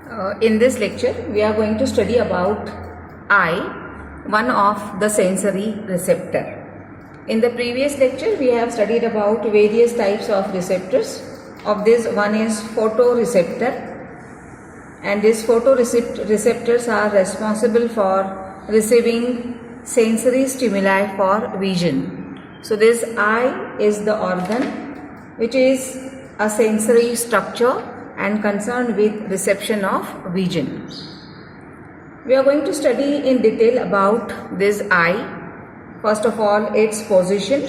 In this lecture, we are going to study about eye, one of the sensory receptor. In the previous lecture, we have studied about various types of receptors. Of this, one is photoreceptor, and these photoreceptors are responsible for receiving sensory stimuli for vision. So this eye is the organ which is a sensory structure and concerned with reception of vision. We are going to study in detail about this eye. First of all, its position.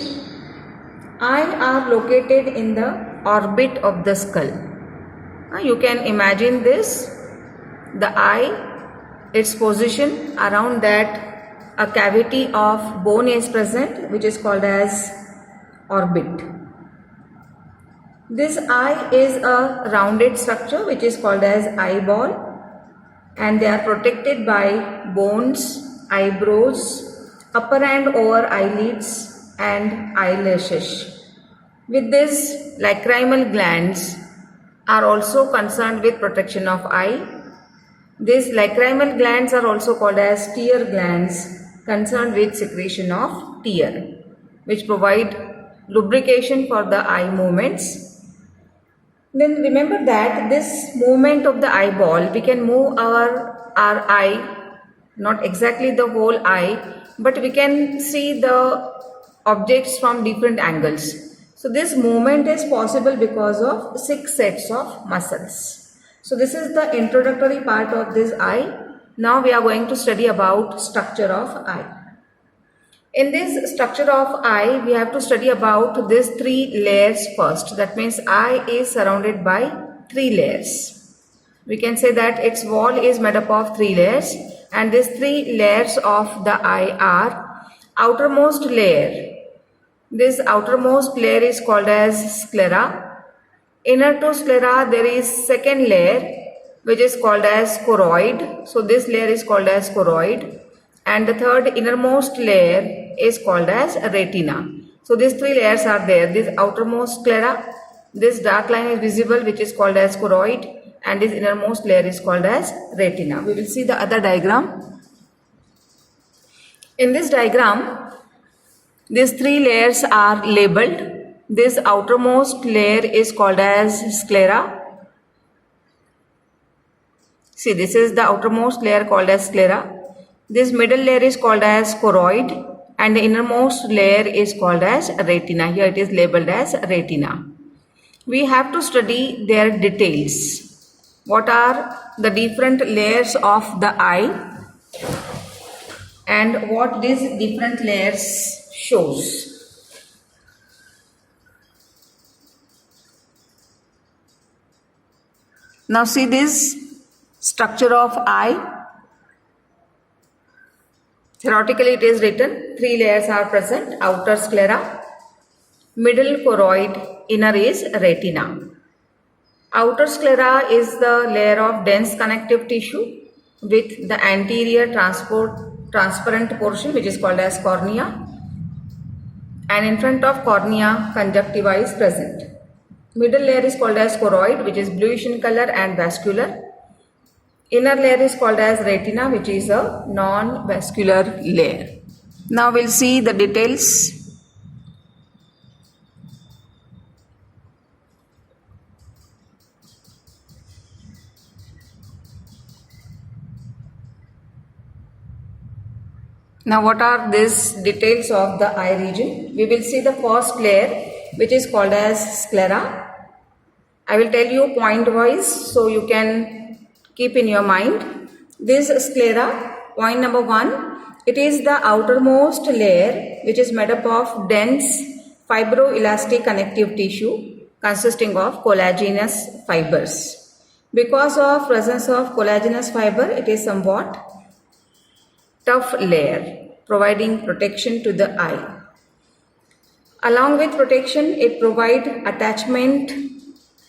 Eye are located in the orbit of the skull. You can imagine this. The eye, its position, around that a cavity of bone is present, which is called as orbit. This eye is a rounded structure which is called as eyeball, and they are protected by bones, eyebrows, upper and lower eyelids and eyelashes. With this, lacrimal glands are also concerned with protection of eye. These lacrimal glands are also called as tear glands, concerned with secretion of tear, which provide lubrication for the eye movements. Then remember that this movement of the eyeball, we can move our eye, not exactly the whole eye, but we can see the objects from different angles. So this movement is possible because of 6 sets of muscles. So this is the introductory part of this eye. Now we are going to study about structure of eye. In this structure of eye, we have to study about these 3 layers first. That means eye is surrounded by 3 layers. We can say that its wall is made up of 3 layers, and these 3 layers of the eye are outermost layer. This outermost layer is called as sclera. Inner to sclera there is second layer which is called as choroid. So this layer is called as choroid. And the third innermost layer is called as retina. So these 3 layers are there. This outermost sclera, this dark line is visible which is called as choroid, and this innermost layer is called as retina. We will see the other diagram. In this diagram, these 3 layers are labeled. This outermost layer is called as sclera. See, this is the outermost layer called as sclera. This middle layer is called as choroid, and the innermost layer is called as retina. Here it is labeled as retina. We have to study their details. What are the different layers of the eye and what these different layers shows. Now see this structure of eye. Theoretically it is written 3 layers are present: outer sclera, middle choroid, inner is retina. Outer sclera is the layer of dense connective tissue with the anterior transparent portion which is called as cornea, and in front of cornea conjunctiva is present. Middle layer is called as choroid, which is bluish in color and vascular. Inner layer is called as retina, which is a non-vascular layer. Now we'll see the details. Now what are these details of the eye region? We will see the first layer which is called as sclera. I will tell you point wise so you can keep in your mind. This sclera, point number 1, it is the outermost layer which is made up of dense fibroelastic connective tissue consisting of collagenous fibers. Because of presence of collagenous fiber, it is somewhat tough layer providing protection to the eye. Along with protection, it provides attachment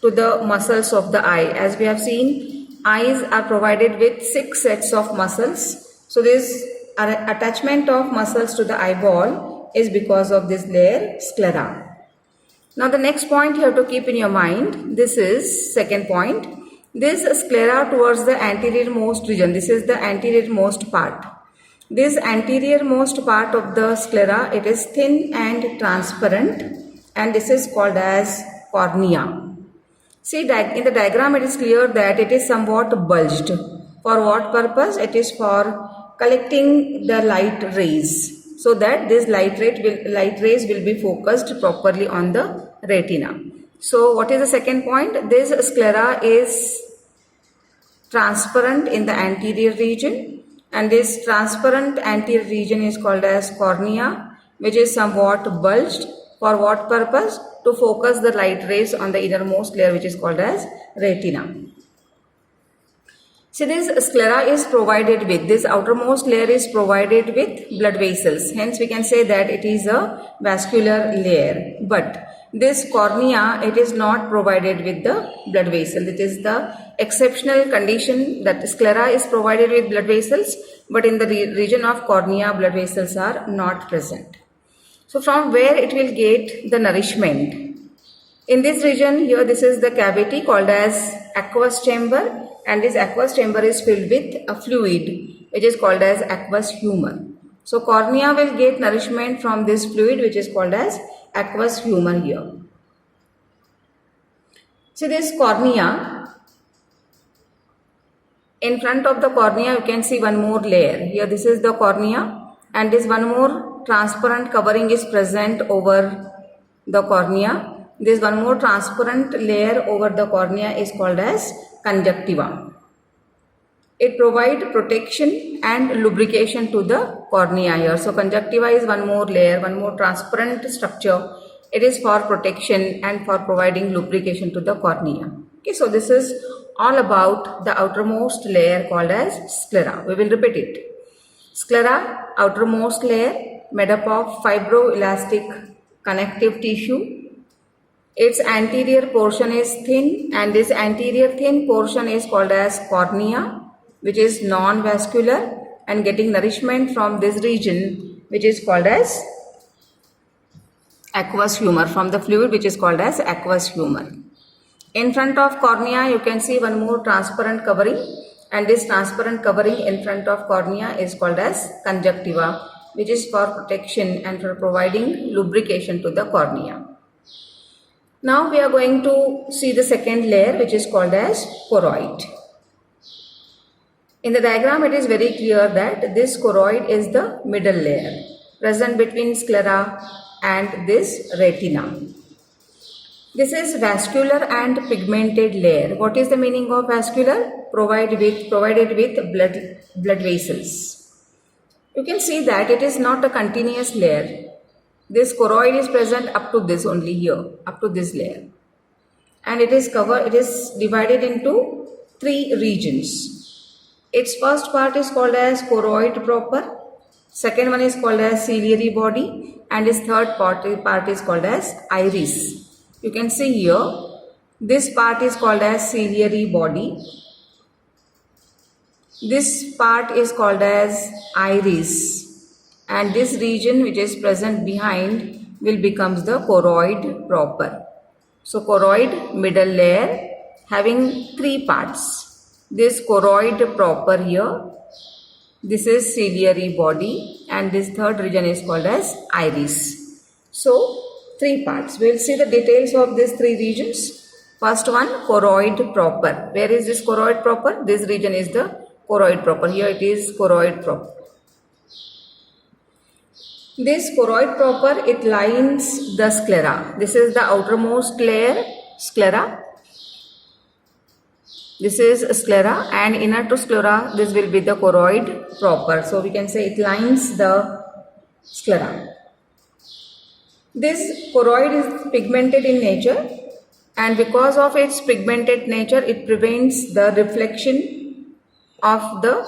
to the muscles of the eye. As we have seen, eyes are provided with 6 sets of muscles. So this attachment of muscles to the eyeball is because of this layer sclera. Now the next point you have to keep in your mind. This is second point. This sclera towards the anterior most region, this is the anterior most part. This anterior most part of the sclera, it is thin and transparent, and this is called as cornea. See that in the diagram it is clear that it is somewhat bulged. For what purpose? It is for collecting the light rays, so that this light rays will be focused properly on the retina. So what is the second point? This sclera is transparent in the anterior region, and this transparent anterior region is called as cornea, which is somewhat bulged. For what purpose? To focus the light rays on the innermost layer, which is called as retina. So this sclera is provided with, this outermost layer is provided with blood vessels. Hence we can say that it is a vascular layer. But this cornea, it is not provided with the blood vessel. It is the exceptional condition that sclera is provided with blood vessels, but in the region of cornea, blood vessels are not present. So from where it will get the nourishment? In this region here, this is the cavity called as aqueous chamber, and this aqueous chamber is filled with a fluid which is called as aqueous humor. So cornea will get nourishment from this fluid which is called as aqueous humor here. So this cornea, in front of the cornea you can see one more layer. Here this is the cornea, and this one more transparent covering is present over the cornea. This one more transparent layer over the cornea is called as conjunctiva. It provides protection and lubrication to the cornea here. So conjunctiva is one more layer, one more transparent structure. It is for protection and for providing lubrication to the cornea. Okay, so this is all about the outermost layer called as sclera. We will repeat it. Sclera, outermost layer, made up of fibroelastic connective tissue. Its anterior portion is thin, and this anterior thin portion is called as cornea, which is non-vascular and getting nourishment from this region which is called as aqueous humor, from the fluid which is called as aqueous humor. In front of cornea you can see one more transparent covering, and this transparent covering in front of cornea is called as conjunctiva, which is for protection and for providing lubrication to the cornea. Now we are going to see the second layer which is called as choroid. In the diagram it is very clear that this choroid is the middle layer present between sclera and this retina. This is vascular and pigmented layer. What is the meaning of vascular? Provided with blood vessels. You can see that it is not a continuous layer. This choroid is present up to this only here, up to this layer, and it is divided into three regions. Its first part is called as choroid proper, second one is called as ciliary body, and its third part is called as iris. You can see here, this part is called as ciliary body, this part is called as iris, and this region which is present behind will becomes the choroid proper. So choroid, middle layer, having three parts. This choroid proper here, this is ciliary body, and this third region is called as iris. So three parts. We will see the details of these three regions. First one, choroid proper. Where is this choroid proper? This region is the choroid proper. Here it is choroid proper. This choroid proper, it lines the sclera. This is the outermost layer, sclera. This is sclera, and inner to sclera, this will be the choroid proper. So we can say it lines the sclera. This choroid is pigmented in nature, and because of its pigmented nature, it prevents the reflection of the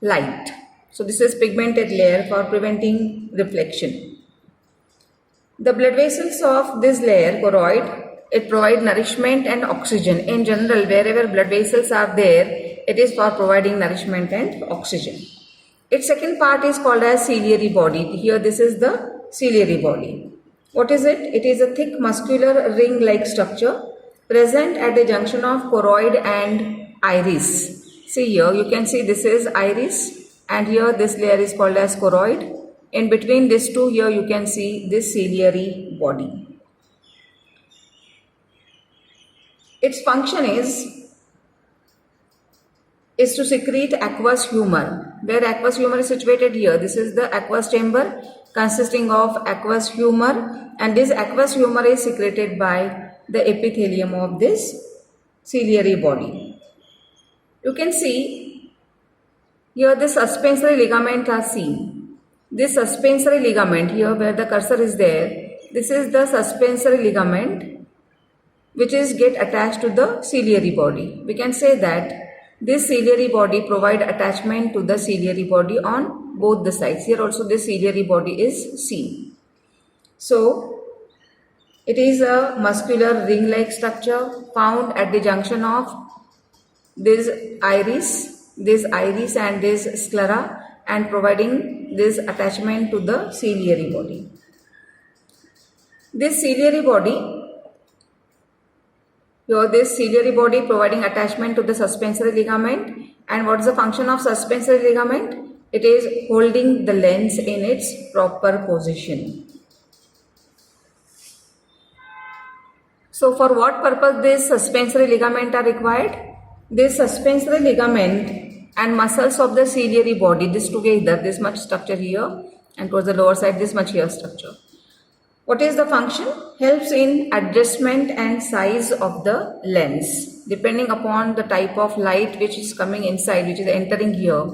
light. So this is pigmented layer for preventing reflection. The blood vessels of this layer, choroid, it provides nourishment and oxygen. In general, wherever blood vessels are there, it is for providing nourishment and oxygen. Its second part is called as ciliary body. Here this is the ciliary body. What is it? It is a thick muscular ring-like structure present at the junction of choroid and iris. See here, you can see this is iris and here this layer is called as choroid. In between these two, here you can see this ciliary body. Its function is to secrete aqueous humor. Where aqueous humor is situated here, this is the aqueous chamber consisting of aqueous humor, and this aqueous humor is secreted by the epithelium of this ciliary body. You can see here the suspensory ligament are seen. This suspensory ligament here where the cursor is there, this is the suspensory ligament which is get attached to the ciliary body. We can say that this ciliary body provide attachment to the ciliary body on both the sides. Here also this ciliary body is seen. So it is a muscular ring-like structure found at the junction of this iris and this sclera, and providing this attachment to the ciliary body. This ciliary body, here this ciliary body providing attachment to the suspensory ligament, and what is the function of suspensory ligament? It is holding the lens in its proper position. So for what purpose this suspensory ligament are required? This suspensory ligament and muscles of the ciliary body, this together, this much structure here, and towards the lower side this much here structure. What is the function? Helps in adjustment and size of the lens. Depending upon the type of light which is coming inside, which is entering here,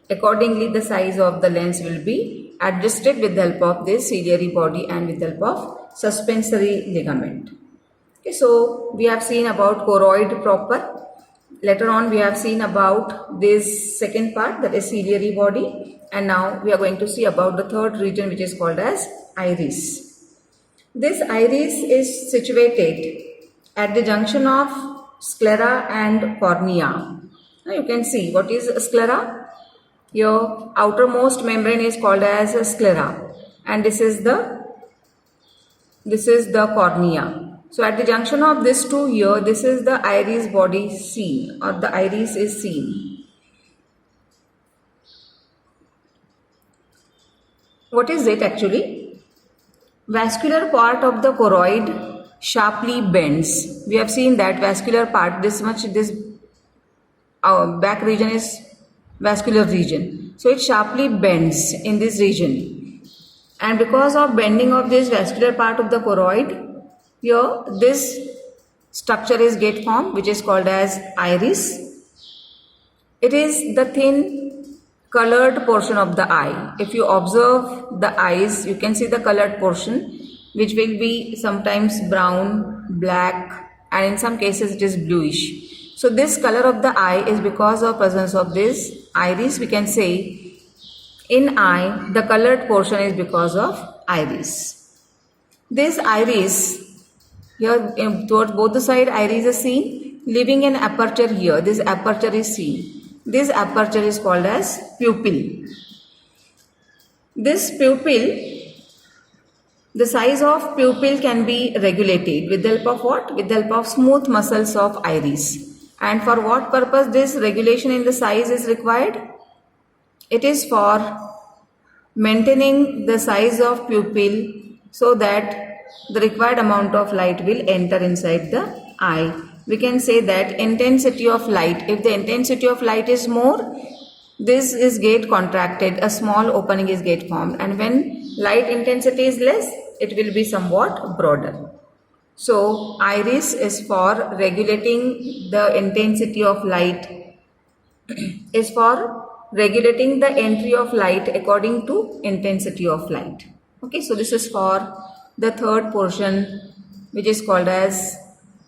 accordingly the size of the lens will be adjusted with the help of this ciliary body and with the help of suspensory ligament. Okay, so we have seen about choroid proper. Later on we have seen about this second part, that is ciliary body, and now we are going to see about the third region which is called as iris. This iris is situated at the junction of sclera and cornea. Now you can see what is sclera. Your outermost membrane is called as sclera, and this is the cornea. So at the junction of these two here, this is the iris body seen, or the iris is seen. What is it actually? Vascular part of the choroid sharply bends. We have seen that vascular part, this back region is vascular region. So it sharply bends in this region. And because of bending of this vascular part of the choroid, here this structure is get formed which is called as iris. It is the thin colored portion of the eye. If you observe the eyes, you can see the colored portion which will be sometimes brown, black, and in some cases it is bluish. So this color of the eye is because of presence of this iris. We can say in eye the colored portion is because of iris. This iris, here towards both the side iris is seen, leaving an aperture here. This aperture is seen. This aperture is called as pupil. This pupil, the size of pupil can be regulated with the help of what? With the help of smooth muscles of iris. And for what purpose this regulation in the size is required? It is for maintaining the size of pupil so that the required amount of light will enter inside the eye. We can say that intensity of light, if the intensity of light is more, this is get contracted, a small opening is get formed, and when light intensity is less, it will be somewhat broader. So iris is for regulating the intensity of light, is for regulating the entry of light according to intensity of light. Okay, so this is for the third portion which is called as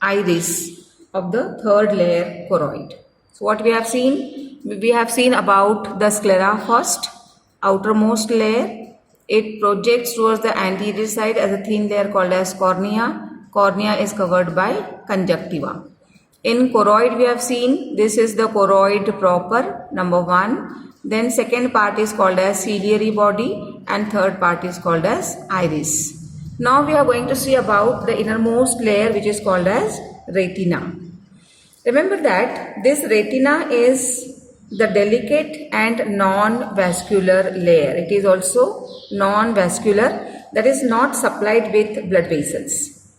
iris of the third layer choroid. So what we have seen? We have seen about the sclera first, outermost layer. It projects towards the anterior side as a thin layer called as cornea. Cornea is covered by conjunctiva. In choroid we have seen this is the choroid proper, number 1. Then second part is called as ciliary body and third part is called as iris. Now we are going to see about the innermost layer which is called as retina. Remember that this retina is the delicate and non-vascular layer. It is also non-vascular, that is not supplied with blood vessels.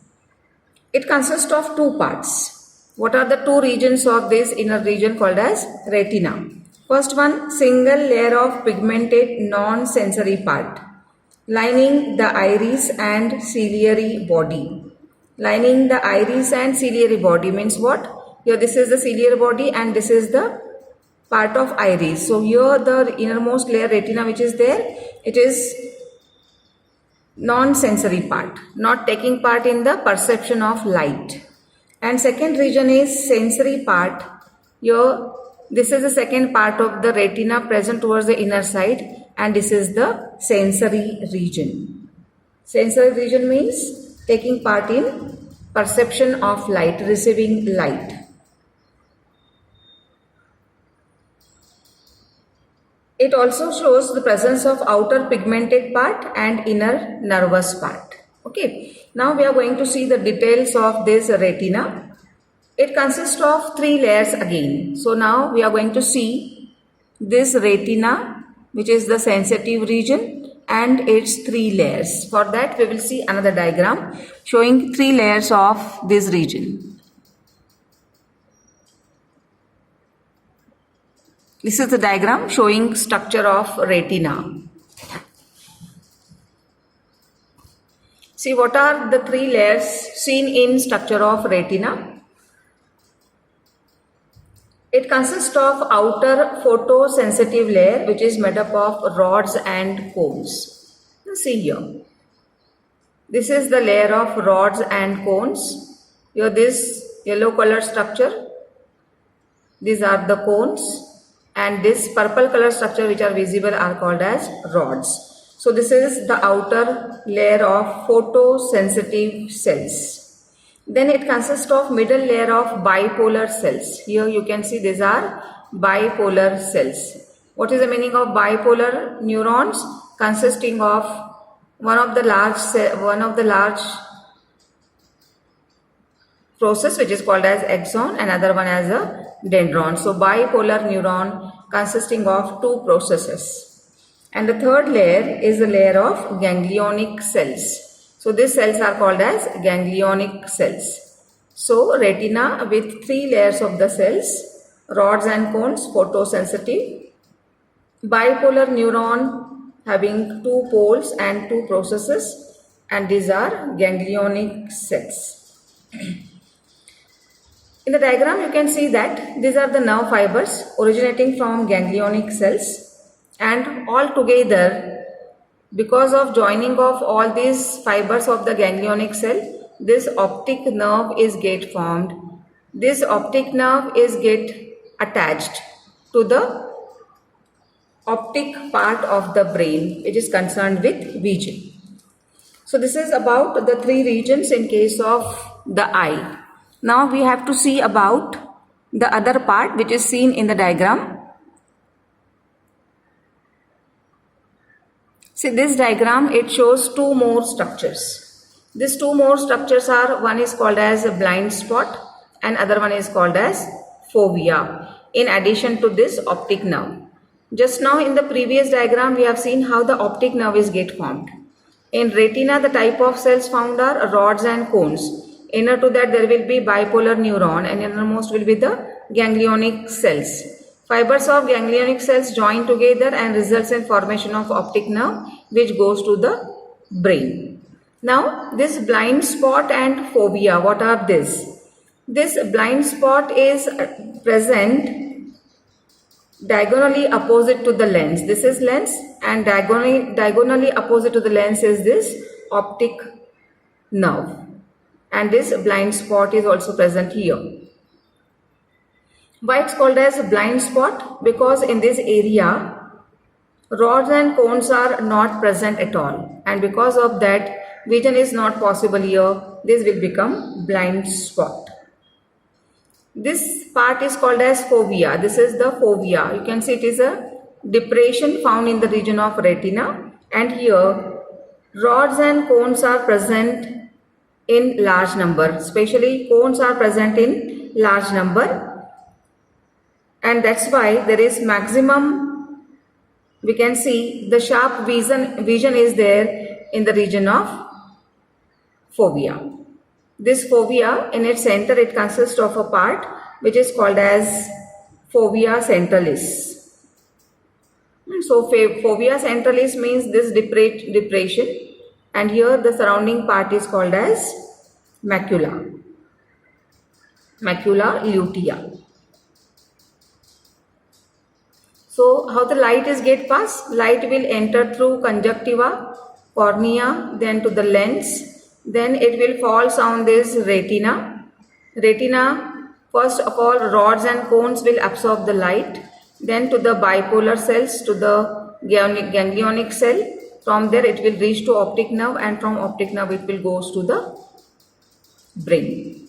It consists of two parts. What are the two regions of this inner region called as retina? First one, single layer of pigmented non-sensory part lining the iris and ciliary body. Lining the iris and ciliary body means what? Here this is the ciliary body and this is the part of iris. So here the innermost layer retina which is there, it is non-sensory part, not taking part in the perception of light. And second region is sensory part. Here this is the second part of the retina present towards the inner side and this is the sensory region. Sensory region means taking part in perception of light, receiving light. It also shows the presence of outer pigmented part and inner nervous part. Okay. Now we are going to see the details of this retina. It consists of three layers again. So now we are going to see this retina, which is the sensitive region, and its three layers. For that we will see another diagram showing three layers of this region. This is the diagram showing structure of retina. See what are the three layers seen in structure of retina. It consists of outer photosensitive layer which is made up of rods and cones. See here. This is the layer of rods and cones. Here this yellow color structure. These are the cones. And this purple color structure which are visible are called as rods. So this is the outer layer of photosensitive cells. Then it consists of middle layer of bipolar cells. Here you can see these are bipolar cells. What is the meaning of bipolar? Neurons consisting of one of the large process which is called as axon, another one as a dendron. So bipolar neuron consisting of two processes. And the third layer is the layer of ganglionic cells. So these cells are called as ganglionic cells. So retina with three layers of the cells, rods and cones, photosensitive, bipolar neuron having two poles and two processes, and these are ganglionic cells. In the diagram you can see that these are the nerve fibers originating from ganglionic cells, and all together, because of joining of all these fibers of the ganglionic cell, this optic nerve is get formed. This optic nerve is get attached to the optic part of the brain which is concerned with vision. So this is about the three regions in case of the eye. Now we have to see about the other part which is seen in the diagram. See this diagram, it shows two more structures. These two more structures are, one is called as a blind spot and other one is called as fovea, in addition to this optic nerve. Just now in the previous diagram we have seen how the optic nerve is get formed. In retina the type of cells found are rods and cones. Inner to that there will be bipolar neuron and innermost will be the ganglionic cells. Fibers of ganglionic cells join together and results in formation of optic nerve which goes to the brain. Now this blind spot and fovea, what are this? This blind spot is present diagonally opposite to the lens. This is lens and diagonally opposite to the lens is this optic nerve. And this blind spot is also present here. Why it's called as a blind spot? Because in this area rods and cones are not present at all, and because of that vision is not possible here. This will become blind spot. This part is called as fovea. This is the fovea. You can see it is a depression found in the region of retina, and here rods and cones are present in large number. Especially cones are present in large number, and that's why there is maximum, we can see the sharp vision is there in the region of fovea. This fovea, in its center, it consists of a part which is called as fovea centralis. So fovea centralis means this depression, and here the surrounding part is called as macula lutea. So how the light is get past? Light will enter through conjunctiva, cornea, then to the lens, then it will fall on this retina. Retina, first of all, rods and cones will absorb the light, then to the bipolar cells, to the ganglionic cell. From there it will reach to optic nerve, and from optic nerve it will goes to the brain.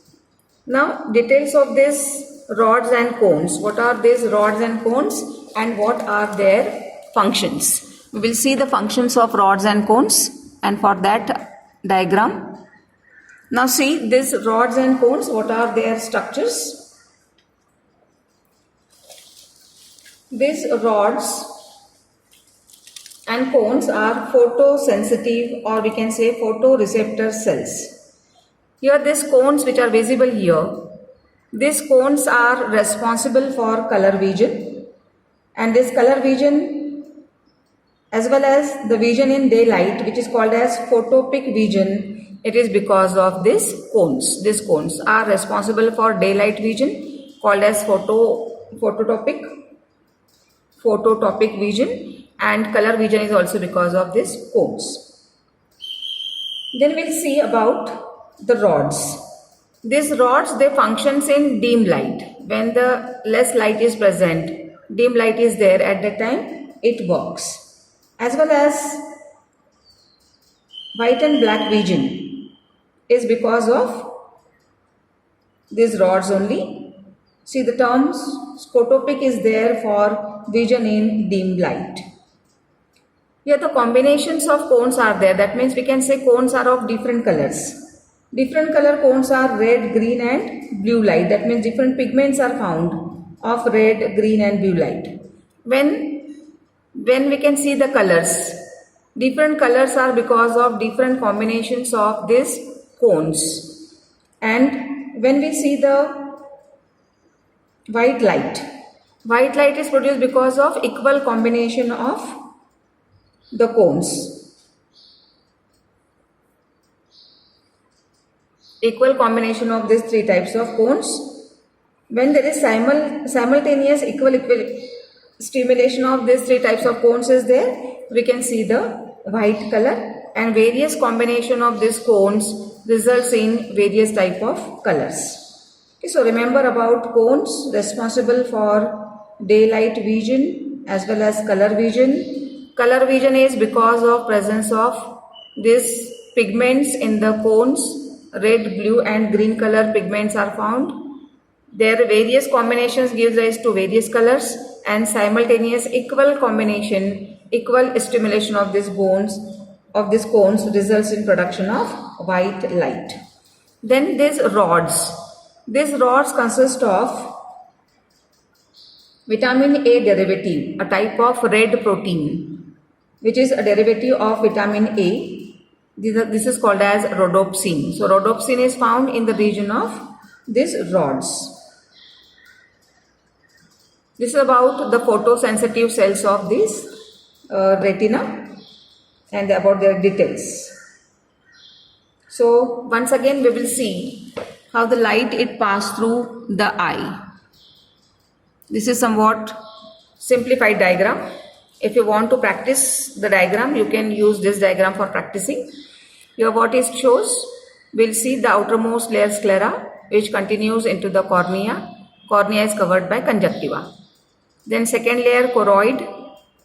Now details of this rods and cones. What are these rods and cones and what are their functions? We will see the functions of rods and cones, and for that diagram. Now see these rods and cones, what are their structures? These rods and cones are photosensitive, or we can say photoreceptor cells. Here these cones which are visible here, these cones are responsible for color vision, and this color vision as well as the vision in daylight, which is called as photopic vision, it is because of these cones. These cones are responsible for daylight vision, called as phototopic vision, and color vision is also because of these cones. Then we'll see about the rods. These rods, they functions in dim light. When the less light is present, dim light is there, at that time it works. As well as white and black vision is because of these rods only. See the terms, scotopic is there for vision in dim light. Here the combinations of cones are there. That means we can say cones are of different colors. Different color cones are red, green and blue light. That means different pigments are found of red, green and blue light. When we can see the colors, different colors are because of different combinations of these cones. And when we see the white light is produced because of equal combination of the cones. Equal combination of these three types of cones. When there is simultaneous equal stimulation of these three types of cones is there, we can see the white color, and various combination of these cones results in various type of colors. Okay, so remember about cones responsible for daylight vision as well as color vision. Color vision is because of presence of these pigments in the cones. Red, blue and green color pigments are found. Their various combinations gives rise to various colors, and simultaneous equal combination, equal stimulation of these cones results in production of white light. Then these rods consist of vitamin A derivative, a type of red protein, which is a derivative of vitamin A. This is called as rhodopsin. So rhodopsin is found in the region of these rods. This is about the photosensitive cells of this retina and about their details. So once again we will see how the light it passes through the eye. This is somewhat simplified diagram. If you want to practice the diagram, you can use this diagram for practicing. Here what it shows, we'll see the outermost layer sclera, which continues into the cornea. Cornea is covered by conjunctiva. Then second layer choroid,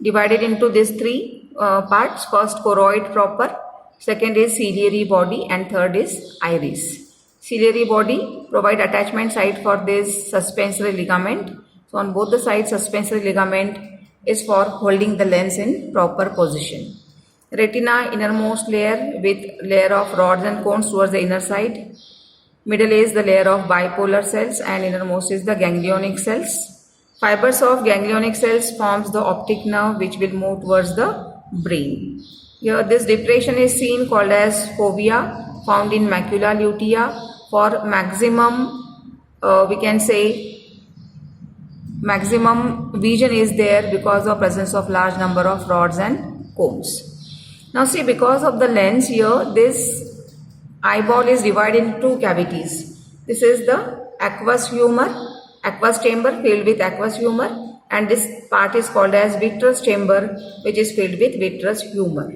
divided into these three parts. First choroid proper, second is ciliary body, and third is iris. Ciliary body provide attachment site for this suspensory ligament. So on both the sides, suspensory ligament is for holding the lens in proper position. Retina, innermost layer with layer of rods and cones towards the inner side. Middle is the layer of bipolar cells and innermost is the ganglionic cells. Fibers of ganglionic cells forms the optic nerve which will move towards the brain. Here this depression is seen called as fovea, found in macula lutea. For maximum, we can say maximum vision is there because of presence of large number of rods and cones. Now see, because of the lens here, this eyeball is divided into two cavities. This is the aqueous humor, aqueous chamber filled with aqueous humor, and this part is called as vitreous chamber which is filled with vitreous humor.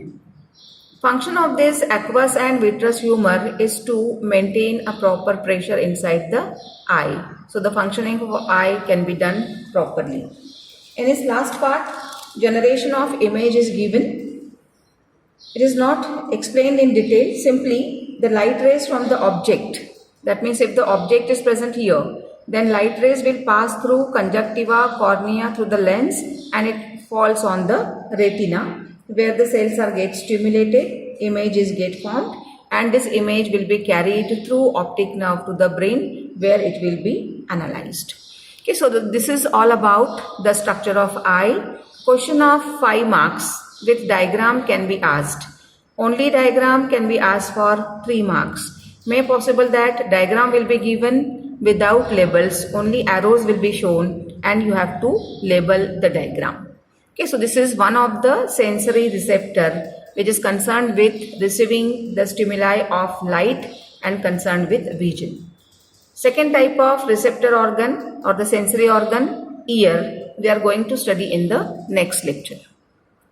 Function of this aqueous and vitreous humor is to maintain a proper pressure inside the eye. So the functioning of eye can be done properly. In this last part, generation of image is given. It is not explained in detail, simply the light rays from the object. That means if the object is present here, then light rays will pass through conjunctiva, cornea, through the lens, and it falls on the retina, where the cells are get stimulated, images get formed, and this image will be carried through optic nerve to the brain, where it will be analyzed. Okay, so this is all about the structure of eye. Question of 5 marks with diagram can be asked. Only diagram can be asked for 3 marks. May possible that diagram will be given without labels, only arrows will be shown and you have to label the diagram. Okay, so this is one of the sensory receptor which is concerned with receiving the stimuli of light and concerned with vision. Second type of receptor organ or the sensory organ, ear, we are going to study in the next lecture.